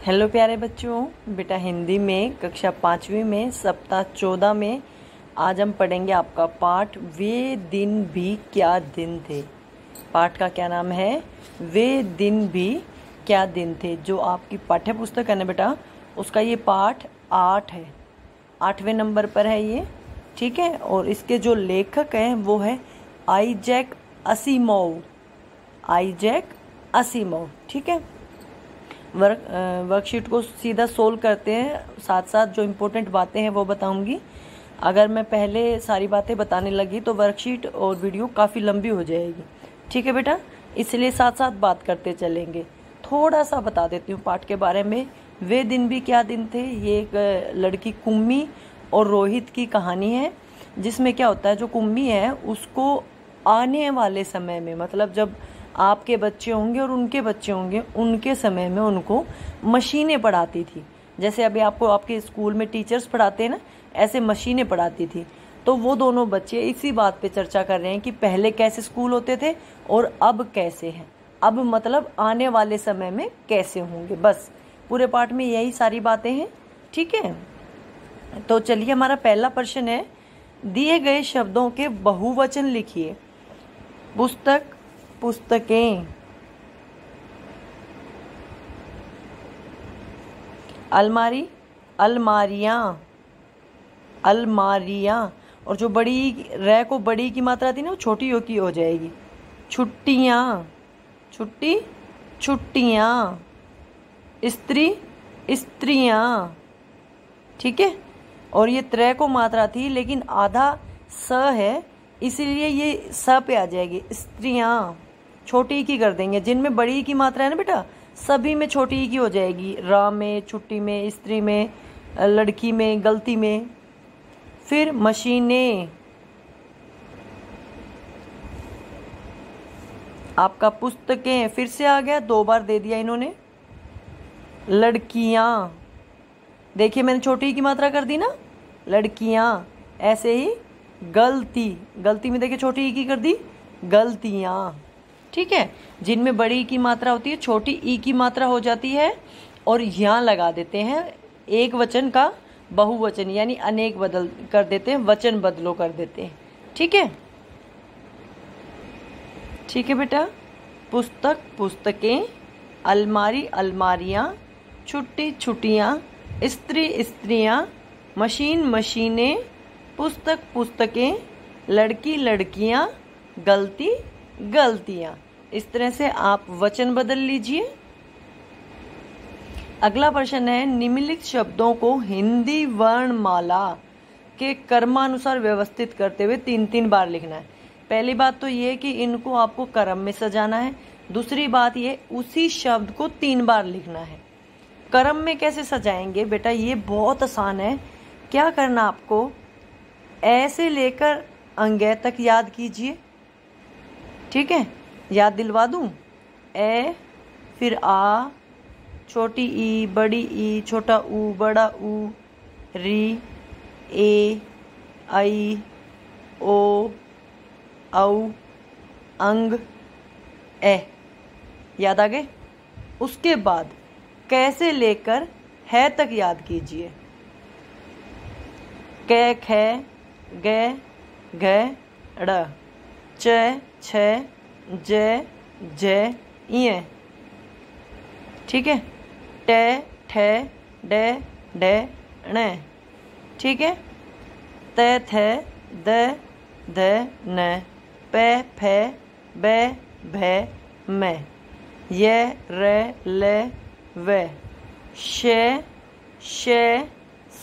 Hello प्यारे बच्चों, बेटा हिंदी में कक्षा 5वीं में सप्ताह 14 में आज हम पढ़ेंगे आपका पाठ वे दिन भी क्या दिन थे। पाठ का क्या नाम है? वे दिन भी क्या दिन थे। जो आपकी पाठ्य पुस्तक है ना बेटा, उसका ये पाठ 8 है, 8वें नंबर पर है ये, ठीक है। और इसके जो लेखक हैं वो है आइजैक असीमोव, आइजैक असीमोव, ठीक है। वर्कशीट को सीधा सोल्व करते हैं, साथ साथ जो इम्पोर्टेंट बातें हैं वो बताऊंगी। अगर मैं पहले सारी बातें बताने लगी तो वर्कशीट और वीडियो काफ़ी लंबी हो जाएगी, ठीक है बेटा, इसलिए साथ साथ बात करते चलेंगे। थोड़ा सा बता देती हूँ पाठ के बारे में। वे दिन भी क्या दिन थे, ये एक लड़की कुम्मी और रोहित की कहानी है, जिसमें क्या होता है, जो कुम्मी है उसको आने वाले समय में, मतलब जब आपके बच्चे होंगे और उनके बच्चे होंगे, उनके समय में उनको मशीनें पढ़ाती थी। जैसे अभी आपको आपके स्कूल में टीचर्स पढ़ाते हैं ना, ऐसे मशीनें पढ़ाती थी। तो वो दोनों बच्चे इसी बात पे चर्चा कर रहे हैं कि पहले कैसे स्कूल होते थे और अब कैसे हैं। अब मतलब आने वाले समय में कैसे होंगे। बस पूरे पाठ में यही सारी बातें हैं, ठीक है। तो चलिए, हमारा पहला प्रश्न है, दिए गए शब्दों के बहुवचन लिखिए। पुस्तक, पुस्तकें। अलमारी, अलमारियां, अलमारियां। और जो बड़ी रै को बड़ी की मात्रा थी ना, वो छोटी की हो जाएगी। छुट्टियां, छुट्टी, छुट्टियां। स्त्री, स्त्रियां, ठीक है। और ये त्रै को मात्रा थी लेकिन आधा स है, इसीलिए ये स पे आ जाएगी। स्त्रियां छोटी की कर देंगे। जिनमें बड़ी की मात्रा है ना बेटा, सभी में छोटी की हो जाएगी। रा में, छुट्टी में, स्त्री में, लड़की में, गलती में। फिर मशीनें, आपका पुस्तकें फिर से आ गया, 2 बार दे दिया इन्होंने। लड़कियां, देखिए मैंने छोटी की मात्रा कर दी ना, लड़कियां। ऐसे ही गलती, गलती में देखिए छोटी ई की कर दी, गलतियां, ठीक है। जिनमें बड़ी की मात्रा होती है, छोटी ई की मात्रा हो जाती है और यहाँ लगा देते हैं एक वचन का बहुवचन, यानी अनेक बदल कर देते हैं, वचन बदलो कर देते हैं, ठीक है। ठीक है बेटा। पुस्तक, पुस्तकें। अलमारी, अलमारियां। छुट्टी, छुट्टियां। स्त्री, स्त्रियां। मशीन, मशीनें। पुस्तक, पुस्तकें। लड़की, लड़कियां। गलती, गलतियां। इस तरह से आप वचन बदल लीजिए। अगला प्रश्न है, निम्नलिखित शब्दों को हिंदी वर्णमाला के क्रमानुसार व्यवस्थित करते हुए 3-3 बार लिखना है। पहली बात तो ये कि इनको आपको क्रम में सजाना है। दूसरी बात ये, उसी शब्द को 3 बार लिखना है। क्रम में कैसे सजाएंगे बेटा, ये बहुत आसान है। क्या करना आपको, ऐसे लेकर अंग्या तक याद कीजिए, ठीक है। याद दिलवा दूं? ए, फिर आ, छोटी ई, बड़ी ई, छोटा ऊ, बड़ा ऊ, री, ए, आई, ओ, औ, अंग, ए। याद आ गए? उसके बाद कैसे लेकर है तक याद कीजिए। कै, खे, गे, घ, ड़, च, छ, ज, ज, इ, ठीक है। टे, ठे, डे, डे, ण, ठीक है। ते, थे, द, ध, न, पे, फे, बे, भे, मैं। ये, रे, ले, वे, शे, शे,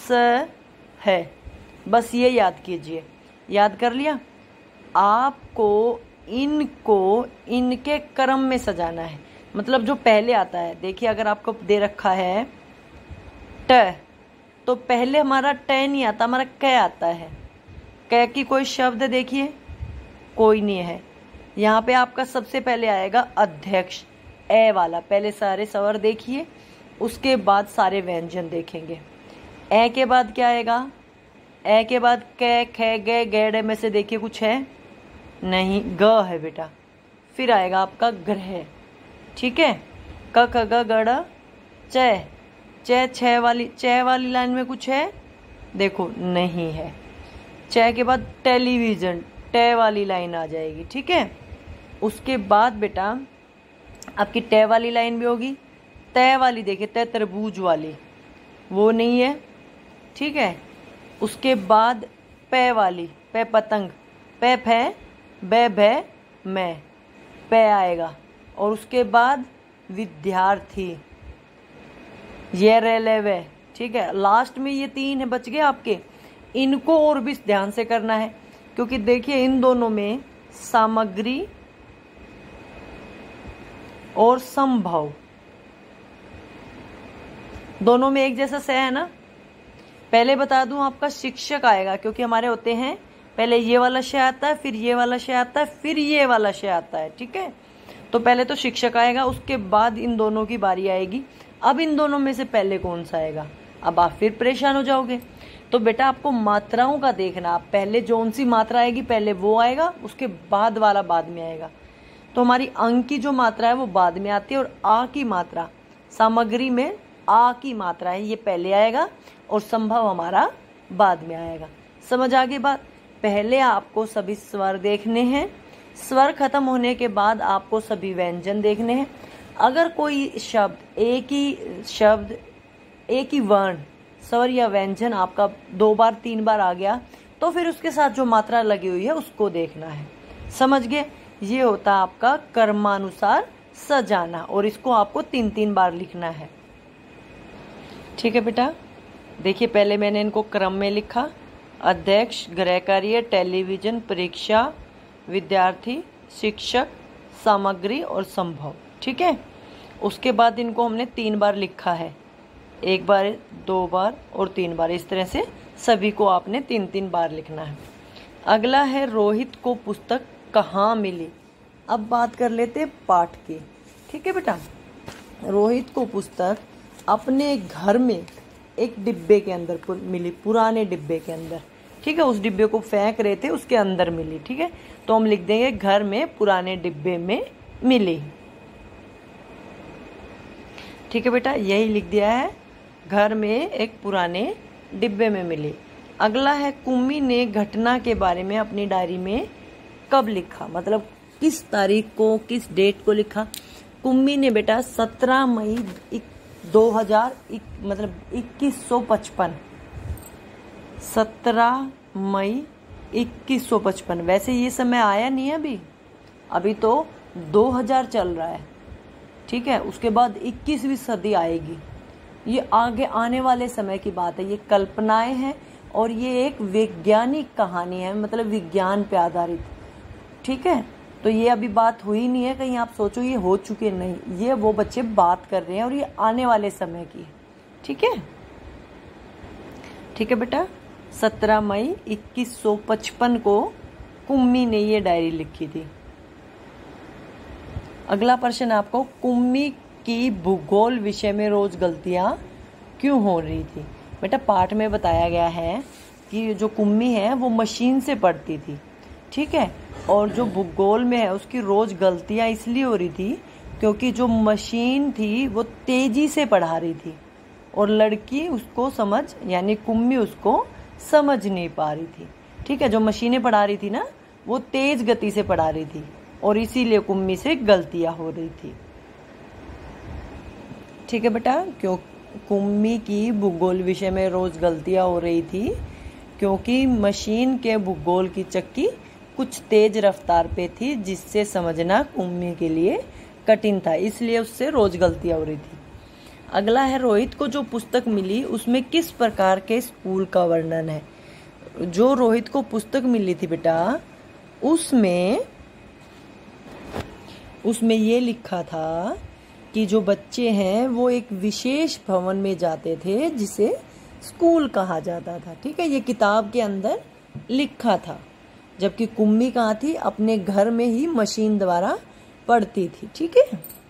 स, है। बस ये याद कीजिए। याद कर लिया? आपको इनको इनके क्रम में सजाना है, मतलब जो पहले आता है। देखिए, अगर आपको दे रखा है ट, तो पहले हमारा ट नहीं आता, हमारा क आता है। क की कोई शब्द देखिए, कोई नहीं है। यहाँ पे आपका सबसे पहले आएगा अध्यक्ष, ए वाला। पहले सारे स्वर देखिए, उसके बाद सारे व्यंजन देखेंगे। ए के बाद क्या आएगा? ए के बाद कै, खे, गे, गेड़े में से देखिए कुछ है नहीं, ग है बेटा। फिर आएगा आपका ग्रह, ठीक है। क, ख, ग, ग, च, छ वाली लाइन में कुछ है? देखो नहीं है। छ के बाद टेलीविजन, टे वाली लाइन आ जाएगी, ठीक है। उसके बाद बेटा आपकी टे वाली लाइन भी होगी। तय वाली देखिए, तय तरबूज वाली, वो नहीं है, ठीक है। उसके बाद पे वाली, पे पतंग, पे फै, बे भै, मैं, पे आएगा। और उसके बाद विद्यार्थी, ये रेले वे, ठीक है। लास्ट में ये 3 है, बच गए आपके। इनको और भी ध्यान से करना है, क्योंकि देखिए इन दोनों में सामग्री और संभव दोनों में एक जैसा से है ना। पहले बता दूं आपका शिक्षक आएगा, क्योंकि हमारे होते हैं पहले ये वाला शय आता है, फिर ये वाला शय आता है, फिर ये वाला शय आता है, ठीक है। तो पहले तो शिक्षक आएगा, उसके बाद इन दोनों की बारी आएगी। अब इन दोनों में से पहले कौन सा आएगा? अब आप फिर परेशान हो जाओगे। तो बेटा आपको मात्राओं का देखना, आप पहले जौन सी मात्रा आएगी पहले वो आएगा, उसके बाद वाला बाद में आएगा। तो हमारी अंक की जो मात्रा है वो बाद में आती है, और आ की मात्रा, सामग्री में आ की मात्रा है, ये पहले आएगा, और संभव हमारा बाद में आएगा। समझ आ गई बात? पहले आपको सभी स्वर देखने हैं, स्वर खत्म होने के बाद आपको सभी व्यंजन देखने हैं। अगर कोई शब्द एक ही वर्ण, स्वर या व्यंजन आपका 2 बार 3 बार आ गया, तो फिर उसके साथ जो मात्रा लगी हुई है उसको देखना है। समझ गए? ये होता है आपका कर्मानुसार सजाना, और इसको आपको 3-3 बार लिखना है, ठीक है बेटा। देखिए पहले मैंने इनको क्रम में लिखा, अध्यक्ष, गृह कार्य, टेलीविजन, परीक्षा, विद्यार्थी, शिक्षक, सामग्री और संभव, ठीक है। उसके बाद इनको हमने 3 बार लिखा है, 1 बार, 2 बार और 3 बार। इस तरह से सभी को आपने 3-3 बार लिखना है। अगला है रोहित को पुस्तक कहाँ मिली। अब बात कर लेते पाठ की, ठीक है बेटा। रोहित को पुस्तक अपने घर में एक डिब्बे के अंदर मिली, पुराने डिब्बे के अंदर, ठीक है। उस डिब्बे को फेंक रहे थे, उसके अंदर मिली, ठीक है। तो हम लिख देंगे घर में पुराने डिब्बे में मिली, ठीक है बेटा। यही लिख दिया है, घर में एक पुराने डिब्बे में मिली। अगला है कुम्मी ने घटना के बारे में अपनी डायरी में कब लिखा, मतलब किस तारीख को, किस डेट को लिखा। कुम्मी ने बेटा 17 मई 2155, 17 मई 2155। वैसे ये समय आया नहीं है अभी तो 2000 चल रहा है, ठीक है। उसके बाद 21वीं सदी आएगी, ये आगे आने वाले समय की बात है। ये कल्पनाएं हैं और ये एक वैज्ञानिक कहानी है, मतलब विज्ञान पे आधारित, ठीक है। तो ये अभी बात हुई नहीं है, कहीं आप सोचो ये हो चुके, नहीं, ये वो बच्चे बात कर रहे हैं और ये आने वाले समय की, ठीक है। ठीक है बेटा, 17 मई 2155 को कुम्मी ने ये डायरी लिखी थी। अगला प्रश्न आपको, कुम्मी की भूगोल विषय में रोज गलतियां क्यों हो रही थी। बेटा पाठ में बताया गया है कि जो कुम्मी है वो मशीन से पढ़ती थी, ठीक है, और जो भूगोल में है उसकी रोज गलतियां इसलिए हो रही थी क्योंकि जो मशीन थी वो तेजी से पढ़ा रही थी और लड़की उसको यानी कुम्मी उसको समझ नहीं पा रही थी, ठीक है। जो मशीनें पढ़ा रही थी ना वो तेज गति से पढ़ा रही थी और इसीलिए कुम्मी से गलतियां हो रही थी, ठीक है बेटा। क्यों कुम्मी की भूगोल विषय में रोज गलतियां हो रही थी क्योंकि मशीन के भूगोल की चक्की कुछ तेज रफ्तार पे थी जिससे समझना कुम्मी के लिए कठिन था, इसलिए उससे रोज गलतियां हो रही थी। अगला है, रोहित को जो पुस्तक मिली उसमें किस प्रकार के स्कूल का वर्णन है। जो रोहित को पुस्तक मिली थी बेटा उसमें ये लिखा था कि जो बच्चे हैं वो एक विशेष भवन में जाते थे जिसे स्कूल कहा जाता था, ठीक है। ये किताब के अंदर लिखा था, जबकि कुम्मी कहाँ थी, अपने घर में ही मशीन द्वारा पढ़ती थी, ठीक है।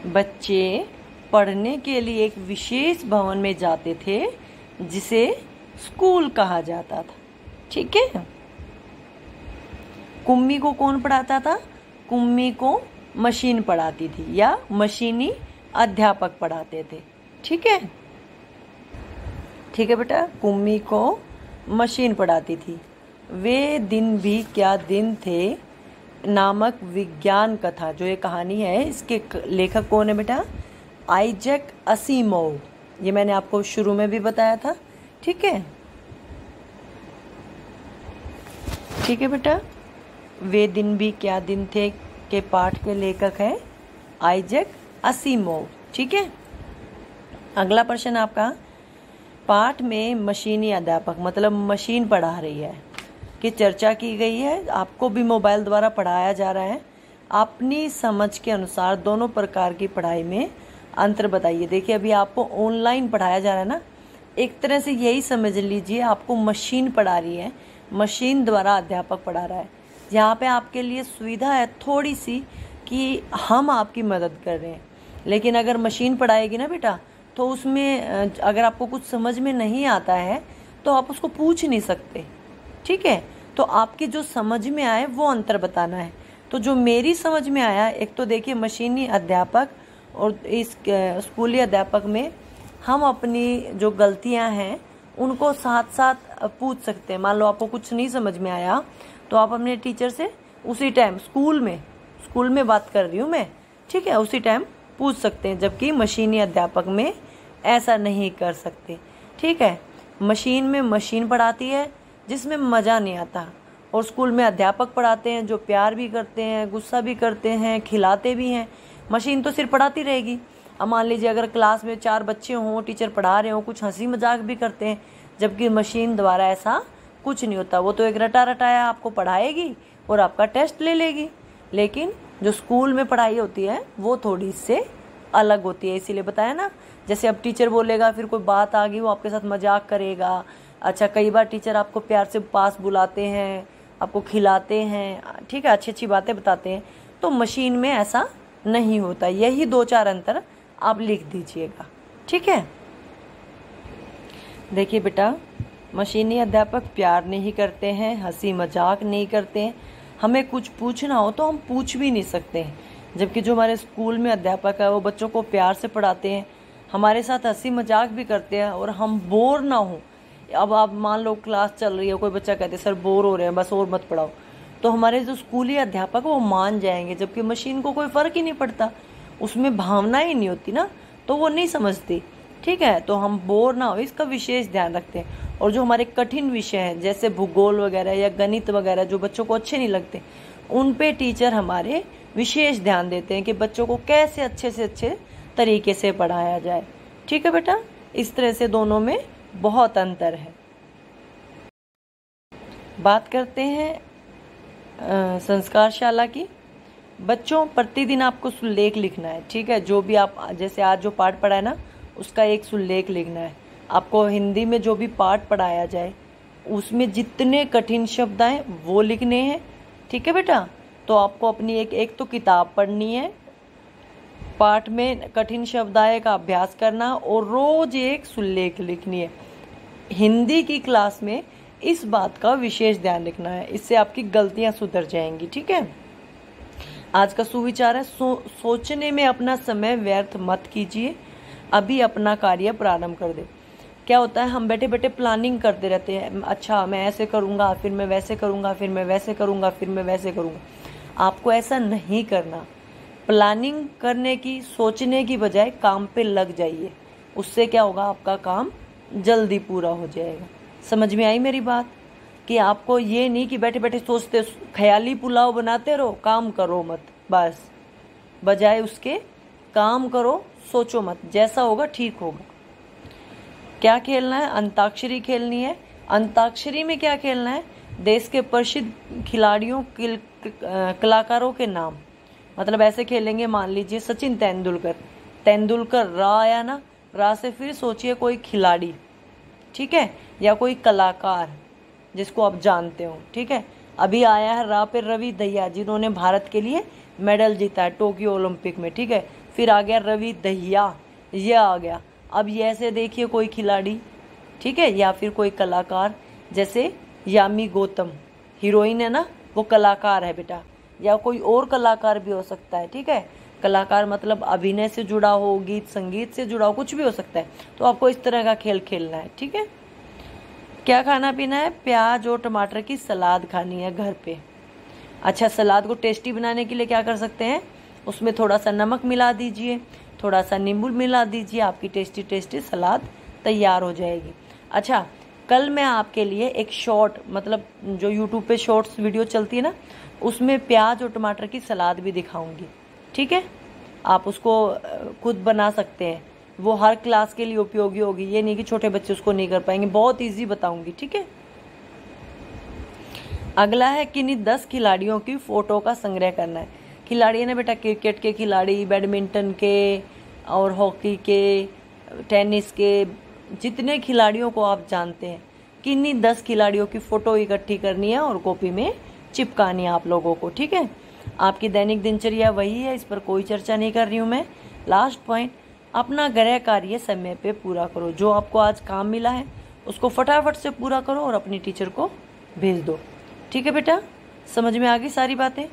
बच्चे पढ़ने के लिए एक विशेष भवन में जाते थे जिसे स्कूल कहा जाता था, ठीक है। कुम्मी को कौन पढ़ाता था, कुम्मी को मशीन पढ़ाती थी या मशीनी अध्यापक पढ़ाते थे। ठीक है, ठीक है बेटा। कुम्मी को मशीन पढ़ाती थी। वे दिन भी क्या दिन थे नामक विज्ञान कथा, जो ये कहानी है इसके लेखक कौन है बेटा? आइजैक असीमोव। ये मैंने आपको शुरू में भी बताया था। ठीक है, ठीक है बेटा। वे दिन भी क्या दिन थे के पाठ के लेखक है आइजैक असीमोव। ठीक है, अगला प्रश्न आपका, पाठ में मशीनी अध्यापक मतलब मशीन पढ़ा रही है की चर्चा की गई है। आपको भी मोबाइल द्वारा पढ़ाया जा रहा है। अपनी समझ के अनुसार दोनों प्रकार की पढ़ाई में अंतर बताइए। देखिए, अभी आपको ऑनलाइन पढ़ाया जा रहा है ना, एक तरह से यही समझ लीजिए आपको मशीन पढ़ा रही है, मशीन द्वारा अध्यापक पढ़ा रहा है। यहाँ पे आपके लिए सुविधा है थोड़ी सी कि हम आपकी मदद कर रहे हैं, लेकिन अगर मशीन पढ़ाएगी ना बेटा, तो उसमें अगर आपको कुछ समझ में नहीं आता है तो आप उसको पूछ नहीं सकते। ठीक है, तो आपकी जो समझ में आए वो अंतर बताना है। तो जो मेरी समझ में आया, एक तो देखिए मशीनी अध्यापक और इस स्कूली अध्यापक में हम अपनी जो गलतियां हैं उनको साथ साथ पूछ सकते हैं। मान लो आपको कुछ नहीं समझ में आया तो आप अपने टीचर से उसी टाइम स्कूल में बात कर रही हूँ मैं, ठीक है, उसी टाइम पूछ सकते हैं, जबकि मशीनी अध्यापक में ऐसा नहीं कर सकते। ठीक है, मशीन में मशीन पढ़ाती है जिसमें मज़ा नहीं आता, और स्कूल में अध्यापक पढ़ाते हैं जो प्यार भी करते हैं, गुस्सा भी करते हैं, खिलाते भी हैं। मशीन तो सिर्फ पढ़ाती रहेगी। अब मान लीजिए अगर क्लास में 4 बच्चे हों, टीचर पढ़ा रहे हों, कुछ हंसी मजाक भी करते हैं, जबकि मशीन द्वारा ऐसा कुछ नहीं होता। वो तो एक रटा रटाया आपको पढ़ाएगी और आपका टेस्ट ले लेगी। लेकिन जो स्कूल में पढ़ाई होती है वो थोड़ी इससे अलग होती है, इसीलिए बताया ना। जैसे अब टीचर बोलेगा, फिर कोई बात आ गई, वो आपके साथ मजाक करेगा। अच्छा, कई बार टीचर आपको प्यार से पास बुलाते हैं, आपको खिलाते हैं, ठीक है, अच्छी अच्छी बातें बताते हैं। तो मशीन में ऐसा नहीं होता। यही 2-4 अंतर आप लिख दीजिएगा। ठीक है, देखिए बेटा, मशीनी अध्यापक प्यार नहीं करते हैं, हंसी मजाक नहीं करते हैं। हमें कुछ पूछना हो तो हम पूछ भी नहीं सकते हैं, जबकि जो हमारे स्कूल में अध्यापक है वो बच्चों को प्यार से पढ़ाते हैं, हमारे साथ हंसी मजाक भी करते हैं, और हम बोर ना हो। अब आप मान लो क्लास चल रही है, कोई बच्चा कहते हैं सर बोर हो रहे हैं, बस और मत पढ़ाओ, तो हमारे जो स्कूली अध्यापक वो मान जाएंगे, जबकि मशीन को कोई फ़र्क ही नहीं पड़ता, उसमें भावना ही नहीं होती ना, तो वो नहीं समझती। ठीक है, तो हम बोर ना हो इसका विशेष ध्यान रखते हैं। और जो हमारे कठिन विषय हैं जैसे भूगोल वगैरह या गणित वगैरह जो बच्चों को अच्छे नहीं लगते, उन पे टीचर हमारे विशेष ध्यान देते हैं कि बच्चों को कैसे अच्छे से अच्छे तरीके से पढ़ाया जाए। ठीक है बेटा, इस तरह से दोनों में बहुत अंतर है। बात करते हैं संस्कारशाला की। बच्चों, प्रतिदिन आपको सुलेख लिखना है। ठीक है, जो भी आप जैसे आज जो पाठ पढ़ा है ना, उसका एक सुलेख लिखना है। आपको हिंदी में जो भी पाठ पढ़ाया जाए उसमें जितने कठिन शब्द आए वो लिखने हैं। ठीक है बेटा, तो आपको अपनी एक तो किताब पढ़नी है, पाठ में कठिन शब्द आए का अभ्यास करना, और रोज एक सुलेख लिखनी है। हिंदी की क्लास में इस बात का विशेष ध्यान रखना है, इससे आपकी गलतियां सुधर जाएंगी। ठीक है, आज का सुविचार है, सोचने में अपना समय व्यर्थ मत कीजिए, अभी अपना कार्य प्रारंभ कर दे। क्या होता है, हम बैठे बैठे प्लानिंग करते रहते हैं, अच्छा मैं ऐसे करूँगा, फिर मैं वैसे करूँगा, फिर मैं वैसे करूँगा, फिर मैं वैसे करूँगा। आपको ऐसा नहीं करना। प्लानिंग करने की, सोचने की बजाय काम पे लग जाइए, उससे क्या होगा, आपका काम जल्दी पूरा हो जाएगा। समझ में आई मेरी बात? कि आपको ये नहीं कि बैठे बैठे सोचते ख्याली पुलाव बनाते रहो, काम करो मत, बस बजाय उसके काम करो, सोचो मत, जैसा होगा ठीक होगा। क्या खेलना है? अंताक्षरी खेलनी है। अंताक्षरी में क्या खेलना है? देश के प्रसिद्ध खिलाड़ियों, कलाकारों के नाम, मतलब ऐसे खेलेंगे, मान लीजिए सचिन तेंदुलकर, रा आया ना, रा से फिर सोचिए कोई खिलाड़ी, ठीक है, या कोई कलाकार जिसको आप जानते हो। ठीक है, अभी आया है रा पे रवि दहिया, जिन्होंने भारत के लिए मेडल जीता है टोक्यो ओलंपिक में। ठीक है, फिर आ गया रवि दहिया, ये आ गया। अब ये ऐसे देखिए कोई खिलाड़ी, ठीक है, या फिर कोई कलाकार, जैसे यामी गौतम हीरोइन है ना, वो कलाकार है बेटा, या कोई और कलाकार भी हो सकता है। ठीक है, कलाकार मतलब अभिनय से जुड़ा हो, गीत संगीत से जुड़ा हो, कुछ भी हो सकता है। तो आपको इस तरह का खेल खेलना है, ठीक है। क्या खाना पीना है? प्याज और टमाटर की सलाद खानी है घर पे। अच्छा, सलाद को टेस्टी बनाने के लिए क्या कर सकते हैं, उसमें थोड़ा सा नमक मिला दीजिए, थोड़ा सा नींबू मिला दीजिए, आपकी टेस्टी टेस्टी सलाद तैयार हो जाएगी। अच्छा, कल मैं आपके लिए एक शॉर्ट, मतलब जो यूट्यूब पे शॉर्ट्स वीडियो चलती है ना, उसमें प्याज और टमाटर की सलाद भी दिखाऊंगी, ठीक है। आप उसको खुद बना सकते हैं, वो हर क्लास के लिए उपयोगी होगी, ये नहीं कि छोटे बच्चे उसको नहीं कर पाएंगे, बहुत ईजी बताऊंगी, ठीक है। अगला है किन्हीं 10 खिलाड़ियों की फोटो का संग्रह करना है। खिलाड़ी है ना बेटा, क्रिकेट के खिलाड़ी, बैडमिंटन के और हॉकी के, टेनिस के, जितने खिलाड़ियों को आप जानते हैं, किन्हीं 10 खिलाड़ियों की फोटो इकट्ठी करनी है और कॉपी में चिपकानी है आप लोगों को, ठीक है। आपकी दैनिक दिनचर्या वही है, इस पर कोई चर्चा नहीं कर रही हूँ मैं। लास्ट पॉइंट, अपना गृह कार्य समय पे पूरा करो। जो आपको आज काम मिला है उसको फटाफट से पूरा करो और अपनी टीचर को भेज दो, ठीक है बेटा। समझ में आ गई सारी बातें।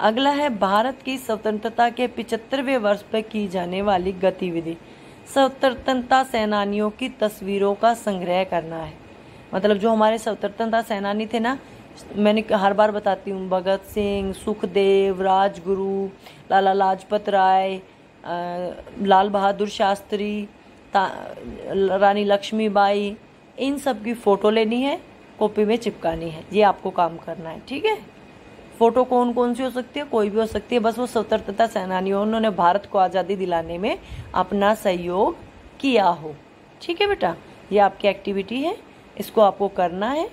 अगला है भारत की स्वतंत्रता के 75वें वर्ष पर की जाने वाली गतिविधि। स्वतंत्रता सेनानियों की तस्वीरों का संग्रह करना है। मतलब जो हमारे स्वतंत्रता सेनानी थे ना, मैंने हर बार बताती हूँ, भगत सिंह, सुखदेव, राजगुरु, लाला लाजपत राय, लाल बहादुर शास्त्री, रानी लक्ष्मीबाई, इन सब की फ़ोटो लेनी है, कॉपी में चिपकानी है। ये आपको काम करना है, ठीक है। फ़ोटो कौन कौन सी हो सकती है? कोई भी हो सकती है, बस वो स्वतंत्रता सेनानियों, उन्होंने भारत को आज़ादी दिलाने में अपना सहयोग किया हो, ठीक है बेटा। ये आपकी एक्टिविटी है, इसको आपको करना है।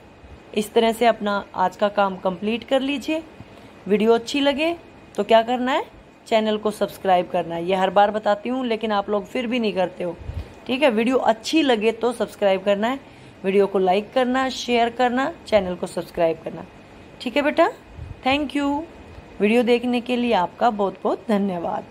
इस तरह से अपना आज का काम कंप्लीट कर लीजिए। वीडियो अच्छी लगे तो क्या करना है, चैनल को सब्सक्राइब करना है। ये हर बार बताती हूँ लेकिन आप लोग फिर भी नहीं करते हो, ठीक है। वीडियो अच्छी लगे तो सब्सक्राइब करना है, वीडियो को लाइक करना, शेयर करना, चैनल को सब्सक्राइब करना, ठीक है बेटा। Thank you. वीडियो देखने के लिए आपका बहुत बहुत धन्यवाद।